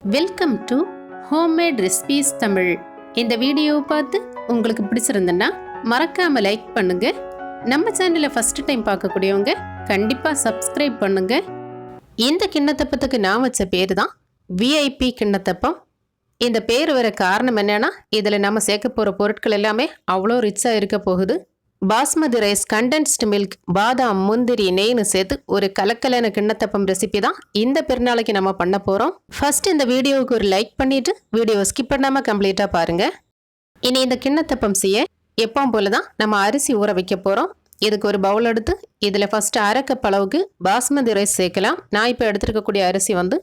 Welcome to homemade recipes Tamil. இந்த வீடியோவை பார்த்து உங்களுக்கு பிடிச்சிருந்ததுன்னா மறக்காம லைக் பண்ணுங்க. நம்ம சேனலை ஃபர்ஸ்ட் டைம் பார்க்கக்கூடியவங்க கண்டிப்பா சப்ஸ்கிரைப் பண்ணுங்க. இந்த கிண்ணத்தப்பத்துக்கு நான் வச்ச பேரு தான் விஐபி கிண்ணத்தப்பம். இந்த பேர் வர காரணம் என்னன்னா, இதில் நம்ம சேர்க்க போகிற பொருட்கள் எல்லாமே அவ்வளோ ரிச்சாக இருக்க போகுது. பாஸ்மதி ரைஸ், கண்டென்ஸ்டு மில்க், பாதாம், முந்திரி, நெய்னு சேர்த்து ஒரு கலக்கலான கிண்ணத்தப்பம் ரெசிபி தான் இந்த பெருநாளைக்கு நம்ம பண்ண போகிறோம். ஃபர்ஸ்ட் இந்த வீடியோவுக்கு ஒரு லைக் பண்ணிவிட்டு வீடியோ ஸ்கிப் பண்ணாமல் கம்ப்ளீட்டாக பாருங்கள். இனி இந்த கிண்ணத்தப்பம் செய்ய எப்பவும் போல தான் நம்ம அரிசி ஊற வைக்க போகிறோம். இதுக்கு ஒரு பவுல் எடுத்து இதில் ஃபஸ்ட்டு அரை கப் அளவுக்கு பாஸ்மதி ரைஸ் சேர்க்கலாம். நான் இப்போ எடுத்துருக்கக்கூடிய அரிசி வந்து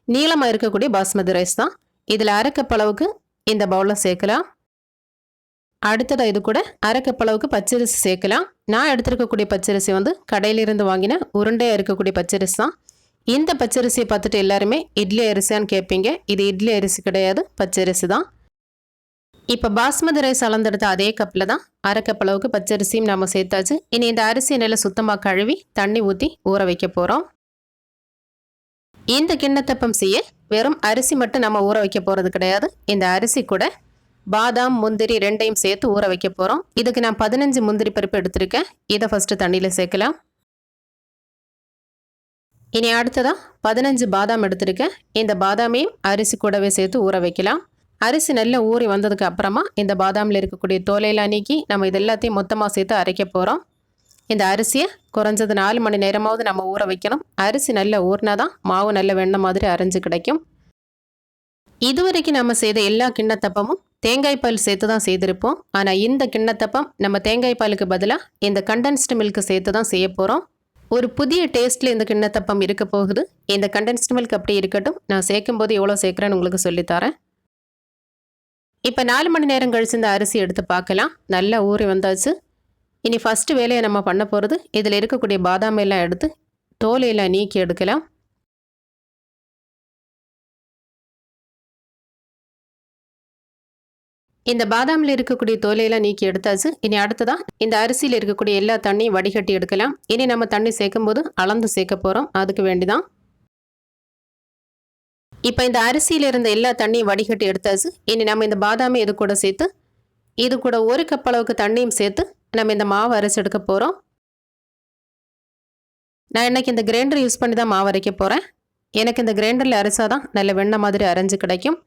நீளமாக இருக்கக்கூடிய பாஸ்மதி ரைஸ் தான். இதில் அரை கப் அளவுக்கு இந்த பவுலில் சேர்க்கலாம். அடுத்ததாக இது கூட அரை கப் அளவுக்கு பச்சரிசி சேர்க்கலாம். நான் எடுத்துருக்கக்கூடிய பச்சரிசி வந்து கடையிலிருந்து வாங்கின உருண்டையாக இருக்கக்கூடிய பச்சரிசி தான். இந்த பச்சரிசியை பார்த்துட்டு எல்லாருமே இட்லி அரிசியான்னு கேட்பீங்க. இது இட்லி அரிசி கிடையாது, பச்சரிசி தான். இப்போ பாஸ்மதி ரைஸ் அளந்தெடுத்த அதே கப்பில் தான் அரை கப் அளவுக்கு பச்சரிசியும் நம்ம சேர்த்தாச்சு. இனி இந்த அரிசி நல்லா சுத்தமாக கழுவி தண்ணி ஊற்றி ஊற வைக்க போகிறோம். இந்த கிண்ணத்தப்பம் செய்ய வெறும் அரிசி மட்டும் நம்ம ஊற வைக்க போகிறது கிடையாது. இந்த அரிசி கூட பாதாம், முந்திரி ரெண்டையும் சேர்த்து ஊற வைக்க போகிறோம். இதுக்கு நான் 15 முந்திரி பருப்பு எடுத்திருக்கேன். இதை ஃபஸ்ட்டு தண்ணியில் சேர்க்கலாம். இனி அடுத்ததாக 15 பாதாம் எடுத்திருக்கேன். இந்த பாதாமையும் அரிசி கூடவே சேர்த்து ஊற வைக்கலாம். அரிசி நல்லா ஊறி வந்ததுக்கு அப்புறமா இந்த பாதாமில் இருக்கக்கூடிய தோலையெல்லாம் நீக்கி நம்ம இது எல்லாத்தையும் மொத்தமாக சேர்த்து அரைக்க போகிறோம். இந்த அரிசியை குறைஞ்சது 4 மணி நேரமாவது நம்ம ஊற வைக்கணும். அரிசி நல்லா ஊறினா தான் மாவு நல்ல வெண்ணெய் மாதிரி அரைஞ்சு கிடைக்கும். இதுவரைக்கும் நம்ம செய்த எல்லா கிண்ணத்தப்பமும் தேங்காய் பால் சேர்த்து தான் செய்திருப்போம். ஆனால் இந்த கிண்ணத்தப்பம் நம்ம தேங்காய் பாலுக்கு பதிலாக இந்த கண்டென்ஸ்டு மில்க் சேர்த்து தான் செய்ய போகிறோம். ஒரு புதிய டேஸ்ட்டில் இந்த கிண்ணத்தப்பம் இருக்க போகுது. இந்த கண்டென்ஸ்டு மில்க் அப்படி இருக்கட்டும், நான் சேர்க்கும் போது எவ்வளோ சேர்க்குறேன்னு உங்களுக்கு சொல்லித்தரேன். இப்போ 4 மணி நேரம் கழிச்சு இந்த அரிசி எடுத்து பார்க்கலாம். நல்லா ஊறி வந்தாச்சு. இனி ஃபஸ்ட்டு வேலையை நம்ம பண்ண போகிறது, இதில் இருக்கக்கூடிய பாதாம் எல்லாம் எடுத்து தோலையெல்லாம் நீக்கி எடுக்கலாம். இந்த பாதாமில் இருக்கக்கூடிய தோலையெல்லாம் நீக்கி எடுத்தாச்சு. இனி அடுத்ததான் இந்த அரிசியில் இருக்கக்கூடிய எல்லா தண்ணியும் வடிகட்டி எடுக்கலாம். இனி நம்ம தண்ணி சேர்க்கும் போது அளந்து சேர்க்க போகிறோம். அதுக்கு வேண்டிதான் இப்போ இந்த அரிசியில் இருந்த எல்லா தண்ணியும் வடிகட்டி எடுத்தாச்சு. இனி நம்ம இந்த பாதாமை இது கூட சேர்த்து இது கூட ஒரு கப் அளவுக்கு தண்ணியும் சேர்த்து நம்ம இந்த மாவு அரைச்சி எடுக்க போகிறோம். நான் இன்னைக்கு இந்த கிரைண்டர் யூஸ் பண்ணி தான் மாவு அரைக்க போகிறேன். எனக்கு இந்த கிரைண்டரில் அரைச்சாதான் நல்ல வெண்ணெய் மாதிரி அரைஞ்சு கிடைக்கும்.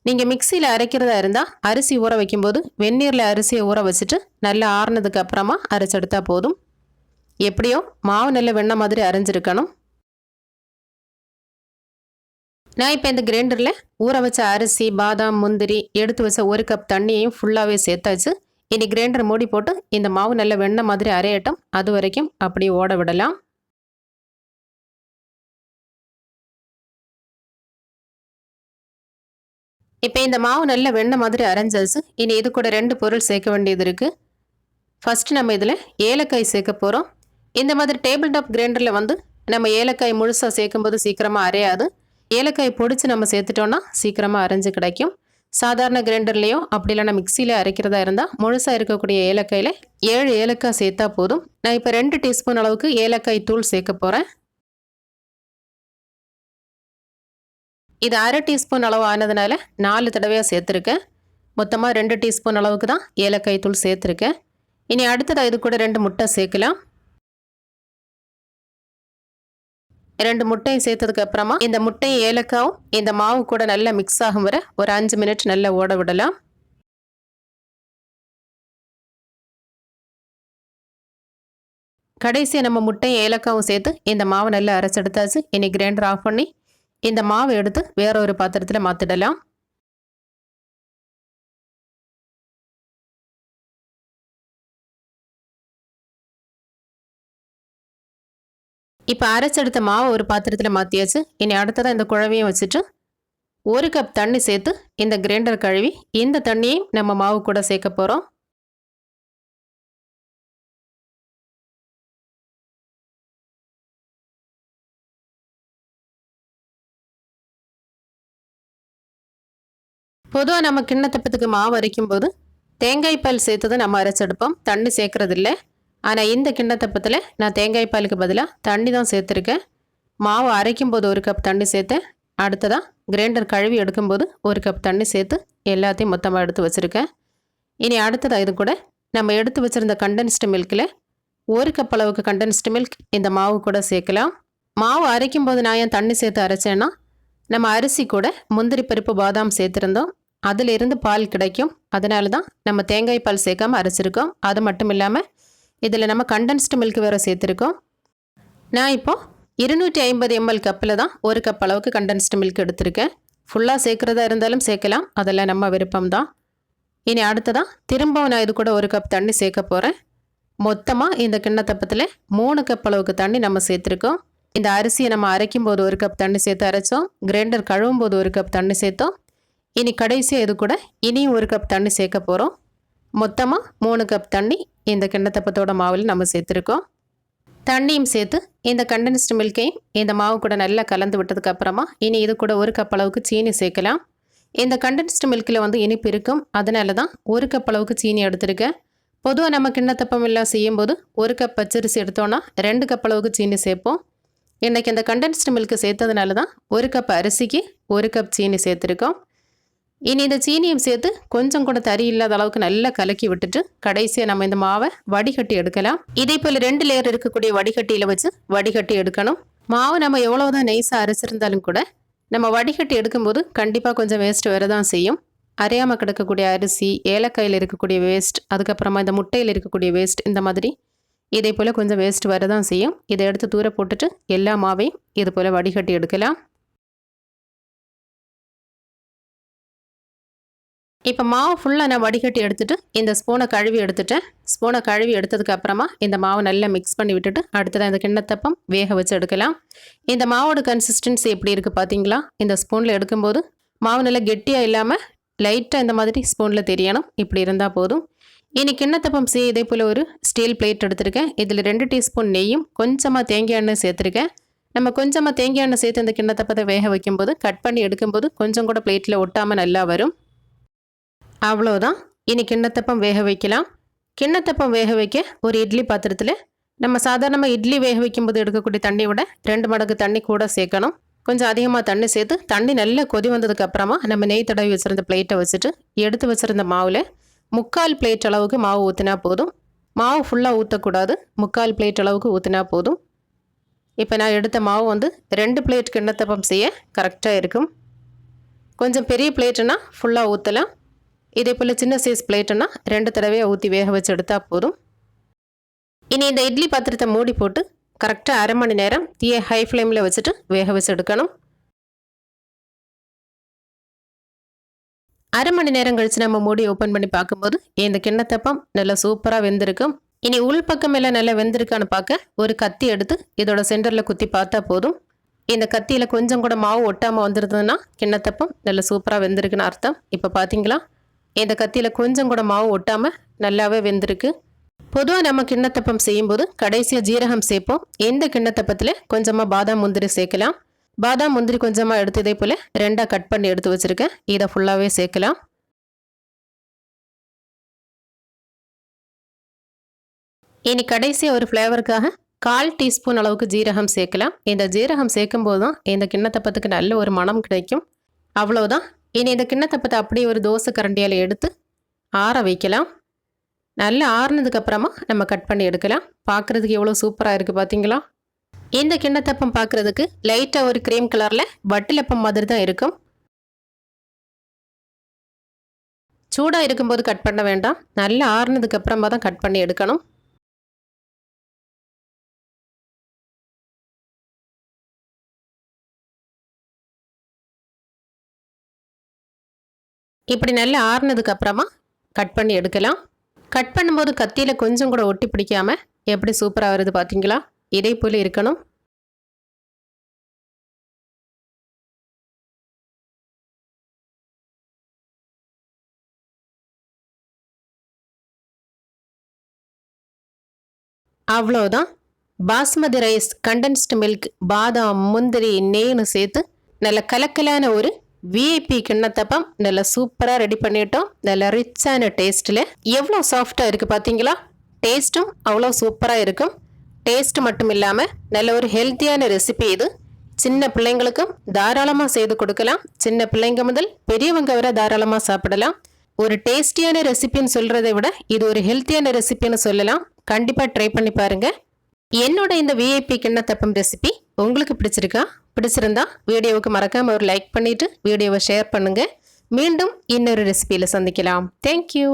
நீங்கள் மிக்சியில் அரைக்கிறதா இருந்தால் அரிசி ஊற வைக்கும்போது வெந்நீரில் அரிசியை ஊற வச்சுட்டு நல்லா ஆறுனதுக்கு அப்புறமா அரைச்செடுத்தா போதும். எப்படியோ மாவு நல்ல வெண்ணெய் மாதிரி அரைஞ்சிருக்கணும். நான் இப்போ இந்த கிரைண்டரில் ஊற வச்ச அரிசி, பாதாம், முந்திரி, எடுத்து வச்ச ஒரு கப் தண்ணியையும் ஃபுல்லாகவே சேர்த்தாச்சு. இனி கிரைண்டர் மூடி போட்டு இந்த மாவு நல்ல வெண்ணெய் மாதிரி அரையட்டும். அது வரைக்கும் அப்படியே ஓட விடலாம். இப்போ இந்த மாவு நல்ல வெண்ணெய் மாதிரி அரைஞ்சாச்சு. இனி இது கூட 2 பொருள் சேர்க்க வேண்டியது இருக்குது. ஃபஸ்ட்டு நம்ம இதில் ஏலக்காய் சேர்க்க போகிறோம். இந்த மாதிரி டேபிள் டாப் கிரைண்டரில் வந்து நம்ம ஏலக்காய் முழுசாக சேர்க்கும்போது சீக்கிரமாக அரையாது. ஏலக்காய் பொடிச்சு நம்ம சேர்த்துட்டோன்னா சீக்கிரமாக அரைஞ்சு கிடைக்கும். சாதாரண கிரைண்டர்லேயோ அப்படி இல்லைனா மிக்சியில் அரைக்கிறதா இருந்தால் முழுசாக இருக்கக்கூடிய ஏலக்காயில் 7 ஏலக்காய் சேர்த்தா போதும். நான் இப்போ 2 டீஸ்பூன் அளவுக்கு ஏலக்காய் தூள் சேர்க்க போகிறேன். இது அரை டீஸ்பூன் அளவு ஆனதுனால 4 தடவையாக சேர்த்துருக்கேன். மொத்தமாக 2 டீஸ்பூன் அளவுக்கு தான் ஏலக்காய் தூள் சேர்த்துருக்கேன். இனி அடுத்ததாக இது கூட 2 முட்டை சேர்க்கலாம். 2 முட்டையும் சேர்த்ததுக்கு அப்புறமா இந்த முட்டையும் ஏலக்காவும் இந்த மாவு கூட நல்லா மிக்ஸ் ஆகும் வரை ஒரு 5 மினிட் நல்லா ஓட விடலாம். கடைசியாக நம்ம முட்டையும் ஏலக்காவும் சேர்த்து இந்த மாவு நல்லா அரைச்செடுத்தாச்சு. இனி கிரைண்டர் ஆஃப் பண்ணி இந்த மாவு எடுத்து வேற ஒரு பாத்திரத்தில் மாற்றிடலாம். இப்போ அரைச்செடுத்த மாவு ஒரு பாத்திரத்தில் மாற்றியாச்சு. இனி அடுத்ததாக இந்த குழவையும் வச்சுட்டு 1 கப் தண்ணி சேர்த்து இந்த கிரைண்டர் கழுவி இந்த தண்ணியை நம்ம மாவு கூட சேர்க்க போகிறோம். பொதுவாக நம்ம கிண்ணத்தப்பத்துக்கு மாவு அரைக்கும் போது தேங்காய் பால் சேர்த்து தான் நம்ம அரைச்செடுப்போம், தண்ணி சேர்க்கறது இல்லை. ஆனால் இந்த கிண்ணத்தப்பத்தில் நான் தேங்காய் பாலுக்கு பதிலாக தண்ணி தான் சேர்த்துருக்கேன். மாவு அரைக்கும் போது 1 கப் தண்ணி சேர்த்தேன். அடுத்ததாக கிரைண்டர் கழுவி எடுக்கும்போது 1 கப் தண்ணி சேர்த்து எல்லாத்தையும் மொத்தமாக எடுத்து வச்சுருக்கேன். இனி அடுத்ததாக இது கூட நம்ம எடுத்து வச்சுருந்த கண்டென்ஸ்டு மில்கில் 1 கப் அளவுக்கு கண்டென்ஸ்டு மில்க் இந்த மாவு கூட சேர்க்கலாம். மாவு அரைக்கும் போது நான் ஏன் தண்ணி சேர்த்து அரைச்சேன்னா, நம்ம அரிசி கூட முந்திரி பருப்பு பாதாம் சேர்த்துருந்தோம், அதிலிருந்து பால் கிடைக்கும். அதனால தான் நம்ம தேங்காய் பால் சேர்க்காமல் அரைச்சிருக்கோம். அது மட்டும் இல்லாமல் இதில் நம்ம கண்டென்ஸ்டு மில்க் வேறு சேர்த்துருக்கோம். நான் இப்போது 250 ml கப்பில் தான் 1 கப் அளவுக்கு கண்டென்ஸ்டு மில்க் எடுத்திருக்கேன். ஃபுல்லாக சேர்க்குறதா இருந்தாலும் சேர்க்கலாம், அதெல்லாம் நம்ம விருப்பம் தான். இனி அடுத்ததான் திரும்பவும் நான் இது கூட 1 கப் தண்ணி சேர்க்க போகிறேன். மொத்தமாக இந்த கிண்ணத்தப்பத்தில் 3 கப் அளவுக்கு தண்ணி நம்ம சேர்த்துருக்கோம். இந்த அரிசியை நம்ம அரைக்கும் போது 1 கப் தண்ணி சேர்த்து அரைச்சோம், கிரைண்டர் கழுவும் போது 1 கப் தண்ணி சேர்த்தோம். இனி கடைசியாக இது கூட இனியும் 1 கப் தண்ணி சேர்க்க போகிறோம். மொத்தமாக 3 கப் தண்ணி இந்த கிண்ணத்தப்பத்தோட மாவில் நம்ம சேர்த்துருக்கோம். தண்ணியும் சேர்த்து இந்த கண்டென்ஸ்டு மில்கையும் இந்த மாவு கூட நல்லா கலந்து விட்டதுக்கு அப்புறமா இனி இது கூட 1 கப் அளவுக்கு சீனி சேர்க்கலாம். இந்த கண்டென்ஸ்டு மில்கில் வந்து இனிப்பு இருக்கும், அதனால தான் 1 கப் அளவுக்கு சீனி எடுத்திருக்கேன். பொதுவாக நம்ம கிண்ணத்தப்பம் எல்லாம் செய்யும்போது 1 கப் பச்சரிசி எடுத்தோன்னா 2 கப் அளவுக்கு சீனி சேர்ப்போம். இன்றைக்கி இந்த கண்டென்ஸ்டு மில்க்கு சேர்த்ததுனால தான் 1 கப் அரிசிக்கு 1 கப் சீனி சேர்த்துருக்கோம். இனி இந்த சீனியும் சேர்த்து கொஞ்சம் கூட தறி இல்லாத அளவுக்கு நல்லா கலக்கி விட்டுட்டு கடைசியாக நம்ம இந்த மாவை வடிகட்டி எடுக்கலாம். இதே போல் 2 லேயர் இருக்கக்கூடிய வடிகட்டியில் வச்சு வடிகட்டி எடுக்கணும். மாவு நம்ம எவ்வளோதான் நைஸாக அரைச்சிருந்தாலும் கூட நம்ம வடிகட்டி எடுக்கும்போது கண்டிப்பாக கொஞ்சம் வேஸ்ட் வேறு தான் செய்யும். அரையாமல் கிடக்கக்கூடிய அரிசி, ஏலக்காயில் இருக்கக்கூடிய வேஸ்ட், அதுக்கப்புறமா இந்த முட்டையில் இருக்கக்கூடிய வேஸ்ட், இந்த மாதிரி இதே போல் கொஞ்சம் வேஸ்ட் வர தான் செய்யும். இதை எடுத்து தூர போட்டுட்டு எல்லா மாவையும் இது போல் வடிகட்டி எடுக்கலாம். இப்போ மாவு ஃபுல்லாக நான் வடிகட்டி எடுத்துகிட்டு இந்த ஸ்பூனை கழுவி எடுத்துட்டேன். ஸ்பூனை கழுவி எடுத்ததுக்கு அப்புறமா இந்த மாவை நல்லா மிக்ஸ் பண்ணி விட்டுட்டு அடுத்ததான் இந்த கிண்ணத்தப்பம் வேக வச்சு எடுக்கலாம். இந்த மாவோட கன்சிஸ்டன்சி எப்படி இருக்குது பார்த்தீங்களா? இந்த ஸ்பூனில் எடுக்கும்போது மாவு நல்லா கெட்டியாக இல்லாமல் லைட்டாக இந்த மாதிரி ஸ்பூனில் தெரியணும், இப்படி இருந்தால் போதும். இனி கிண்ணத்தப்பம் செய்ய இதே போல் ஒரு ஸ்டீல் பிளேட் எடுத்திருக்கேன். இதில் 2 டீஸ்பூன் நெய்யும் கொஞ்சமாக தேங்காய் எண்ணெய் சேர்த்துருக்கேன். நம்ம கொஞ்சமாக தேங்காய் எண்ணெய் சேர்த்து இந்த கிண்ணத்தப்பத்தை வேக வைக்கும்போது கட் பண்ணி எடுக்கும்போது கொஞ்சம் கூட பிளேட்டில் ஒட்டாமல் நல்லா வரும். அவ்வளோதான். இனி கிண்ணத்தப்பம் வேக வைக்கலாம். கிண்ணத்தப்பம் வேக வைக்க ஒரு இட்லி பாத்திரத்தில் நம்ம சாதாரணமாக இட்லி வேக வைக்கும்போது எடுக்கக்கூடிய தண்ணி விட 2 மடங்கு தண்ணி கூட சேர்க்கணும். கொஞ்சம் அதிகமாக தண்ணி சேர்த்து தண்ணி நல்லா கொதி வந்ததுக்கு அப்புறமா நம்ம நெய் தடவி வச்சுருந்த பிளேட்டை வச்சுட்டு எடுத்து வச்சுருந்த மாவில் 3/4 பிளேட் அளவுக்கு மாவு ஊற்றினா போதும். மாவு ஃபுல்லாக ஊற்றக்கூடாது, 3/4 பிளேட் அளவுக்கு ஊற்றினா போதும். இப்போ நான் எடுத்த மாவு வந்து 2 பிளேட் கிண்ணத்தப்பம் செய்ய கரெக்டாக இருக்கும். கொஞ்சம் பெரிய பிளேட்டுன்னா ஃபுல்லாக ஊற்றலாம். இதே போல் சின்ன சைஸ் பிளேட்டுன்னா 2 தடவையாக ஊற்றி வேக வச்சு எடுத்தால் போதும். இனி இந்த இட்லி பாத்திரத்தை மூடி போட்டு கரெக்டாக 1/2 மணி நேரம் தீயை ஹை ஃப்ளேமில் வச்சுட்டு வேக வச்சு எடுக்கணும். 1/2 மணி நேரம் கழித்து நம்ம மூடி ஓப்பன் பண்ணி பார்க்கும்போது இந்த கிண்ணத்தப்பம் நல்லா சூப்பராக வெந்திருக்கும். இனி உள் பக்கம் எல்லாம் நல்லா வெந்திருக்கான்னு பார்க்க ஒரு கத்தி எடுத்து இதோட சென்டரில் குத்தி பார்த்தா போதும். இந்த கத்தியில் கொஞ்சம் கூட மாவு ஒட்டாமல் வந்துருந்ததுன்னா கிண்ணத்தப்பம் நல்லா சூப்பராக வெந்திருக்குன்னு அர்த்தம். இப்போ பார்த்தீங்களா, இந்த கத்தியில் கொஞ்சம் கூட மாவு ஒட்டாமல் நல்லாவே வெந்திருக்கு. பொதுவாக நம்ம கிண்ணத்தப்பம் செய்யும்போது கடைசியாக ஜீரகம் சேர்ப்போம். இந்த கிண்ணத்தப்பத்தில் கொஞ்சமாக பாதாம் முந்திரி சேர்க்கலாம். பாதாம் முந்திரி கொஞ்சமாக எடுத்து இதே போல் 2ஆக கட் பண்ணி எடுத்து வச்சுருக்கேன். இதை ஃபுல்லாகவே சேர்க்கலாம். இனி கடைசியாக ஒரு ஃப்ளேவருக்காக 1/4 டீஸ்பூன் அளவுக்கு ஜீரகம் சேர்க்கலாம். இந்த ஜீரகம் சேர்க்கும் போது தான் இந்த கிண்ணத்தப்பத்துக்கு நல்ல ஒரு மனம் கிடைக்கும். அவ்வளோதான். இனி இந்த கிண்ணத்தப்பத்தை அப்படியே ஒரு தோசை கரண்டியால் எடுத்து ஆற வைக்கலாம். நல்லா ஆறுனதுக்கு அப்புறமா நம்ம கட் பண்ணி எடுக்கலாம். பார்க்குறதுக்கு எவ்வளோ சூப்பராக இருக்குது பார்த்தீங்களா? இந்த கிண்ணத்தப்பம் பார்க்குறதுக்கு லைட்டாக ஒரு க்ரீம் கலரில் வட்டிலப்பம் மாதிரி தான் இருக்கும். சூடாக இருக்கும்போது கட் பண்ண வேண்டாம், நல்லா ஆறுனதுக்கு அப்புறமா தான் கட் பண்ணி எடுக்கணும். இப்படி நல்லா ஆறுனதுக்கு அப்புறமா கட் பண்ணி எடுக்கலாம். கட் பண்ணும்போது கத்தியில் கொஞ்சம் கூட ஒட்டி பிடிக்காமல் எப்படி சூப்பராக வருது பார்த்தீங்களா? இதே போல் இருக்கணும். அவ்வளோதான். பாஸ்மதி ரைஸ், கண்டென்ஸ்டு மில்க், பாதாம், முந்திரி, நெய்னு சேர்த்து நல்ல கலக்கலான ஒரு விஐபி கிண்ணத்தப்பம் நல்லா சூப்பராக ரெடி பண்ணிட்டோம். நல்ல ரிச்சான டேஸ்ட்டில் எவ்வளோ சாஃப்டாக இருக்குது பார்த்தீங்களா? டேஸ்ட்டும் அவ்வளோ சூப்பராக இருக்கும். டேஸ்ட் மட்டும் இல்லாமல் நல்ல ஒரு ஹெல்த்தியான ரெசிபி இது. சின்ன பிள்ளைங்களுக்கும் தாராளமாக செய்து கொடுக்கலாம். சின்ன பிள்ளைங்க முதல் பெரியவங்க வரை தாராளமாக சாப்பிடலாம். ஒரு டேஸ்டியான ரெசிபின்னு சொல்கிறத விட இது ஒரு ஹெல்த்தியான ரெசிபின்னு சொல்லலாம். கண்டிப்பாக ட்ரை பண்ணி பாருங்கள். என்னோட இந்த விஐபி கிண்ணத்தப்பம் ரெசிபி உங்களுக்கு பிடிச்சிருந்தா வீடியோவுக்கு மறக்காமல் ஒரு லைக் பண்ணிவிட்டு வீடியோவை ஷேர் பண்ணுங்கள். மீண்டும் இன்னொரு ரெசிபியில் சந்திக்கலாம். தேங்க்யூ.